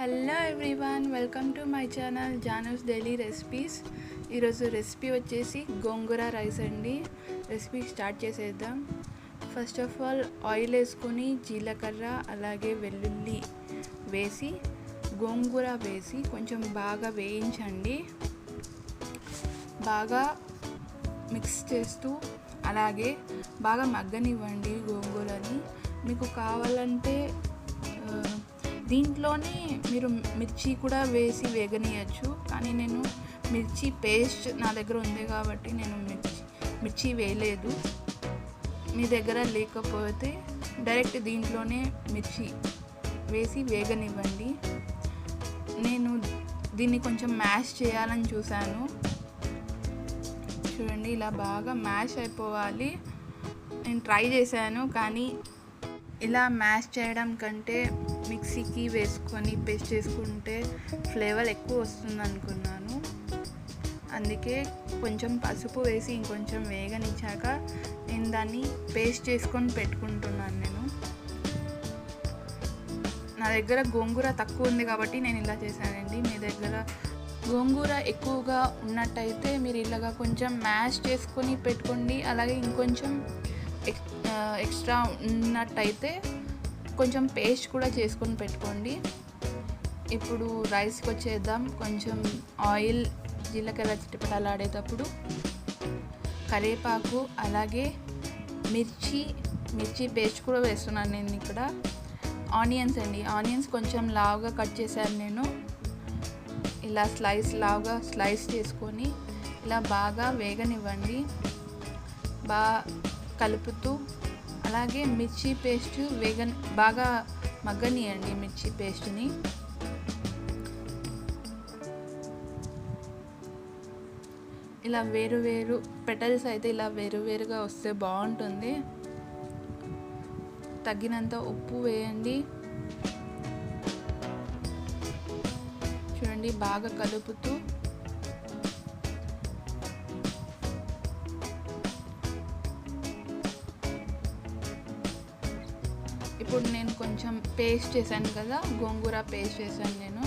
Hello everyone, welcome to my channel Janu's daily recipes. ఈరోజు recipe వచ్చేసి గోంగూర rice అండి. Recipe start చేసేద్దాం. ఫస్ట్ ఆఫ్ ఆల్ ఆయిల్ వేసుకొని జీలకర్ర అలాగే వెల్లుల్లి వేసి గోంగూర వేసి కొంచెం బాగా వేయించండి. బాగా మిక్స్ చేస్తూ అలాగే బాగా మగ్గనివ్వండి గోంగూరని. మీకు కావాలంటే దీంట్లోనే మీరు మిర్చి కూడా వేసి వేగనీయచ్చు, కానీ నేను మిర్చి పేస్ట్ నా దగ్గర ఉంది కాబట్టి నేను మిర్చి వేయలేదు. మీ దగ్గర లేకపోతే డైరెక్ట్ దీంట్లోనే మిర్చి వేసి వేగనివ్వండి. నేను దీన్ని కొంచెం మ్యాష్ చేయాలని చూశాను. చూడండి, ఇలా బాగా మ్యాష్ అయిపోవాలి. నేను ట్రై చేశాను, కానీ ఇలా మ్యాష్ చేయడం కంటే మిక్సీకి వేసుకొని పేస్ట్ చేసుకుంటే ఫ్లేవర్ ఎక్కువ వస్తుంది అనుకున్నాను. అందుకే కొంచెం పసుపు వేసి ఇంకొంచెం వేగనిచ్చాక నేను దాన్ని పేస్ట్ చేసుకొని పెట్టుకుంటున్నాను. నా దగ్గర గోంగూర తక్కువ ఉంది కాబట్టి నేను ఇలా చేశానండి. మీ దగ్గర గోంగూర ఎక్కువగా ఉన్నట్టయితే మీరు ఇలాగా కొంచెం మ్యాష్ చేసుకొని పెట్టుకోండి. అలాగే ఇంకొంచెం ఎక్స్ట్రా ఉన్నట్టయితే కొంచెం పేస్ట్ కూడా చేసుకొని పెట్టుకోండి. ఇప్పుడు రైస్కి వచ్చేద్దాం. కొంచెం ఆయిల్, జీలకర్ర చిటపటలాడేటప్పుడు కరివేపాకు అలాగే మిర్చి పేస్ట్ కూడా వేస్తున్నాను నేను ఇక్కడ. ఆనియన్స్ అండి, ఆనియన్స్ కొంచెం లావుగా కట్ చేశాను నేను. ఇలా లావుగా స్లైస్ చేసుకొని ఇలా బాగా వేగనివ్వండి. బాగా కలుపుతూ అలాగే మిర్చి పేస్ట్ బాగా మగ్గనియండి. మిర్చి పేస్ట్ని ఇలా వేరు పెటల్స్ అయితే ఇలా వేరుగా వస్తే బాగుంటుంది. తగినంత ఉప్పు వేయండి. చూడండి, బాగా కలుపుతూ ఇప్పుడు నేను కొంచెం పేస్ట్ చేశాను కదా, గోంగూర పేస్ట్ చేశాను నేను.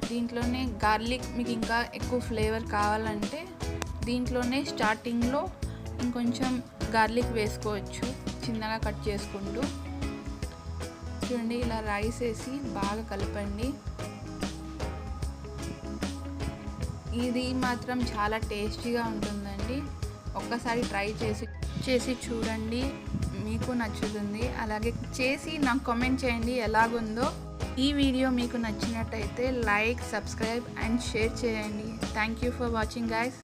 దీంట్లోనే గార్లిక్, మీకు ఇంకా ఎక్కువ ఫ్లేవర్ కావాలంటే దీంట్లోనే స్టార్టింగ్లో ఇంకొంచెం గార్లిక్ వేసుకోవచ్చు, చిన్నగా కట్ చేసుకుంటూ. చూడండి, ఇలా రైస్ వేసి బాగా కలపండి. ఇది మాత్రం చాలా టేస్టీగా ఉంటుందండి. ఒక్కసారి ట్రై చేసి చూడండి, మీకు నచ్చుతుంది. అలాగే చేసి నాకు కామెంట్ చేయండి ఎలాగుందో. ఈ వీడియో మీకు నచ్చినట్టయితే లైక్, సబ్స్క్రైబ్ అండ్ షేర్ చేయండి. Thank you for watching guys.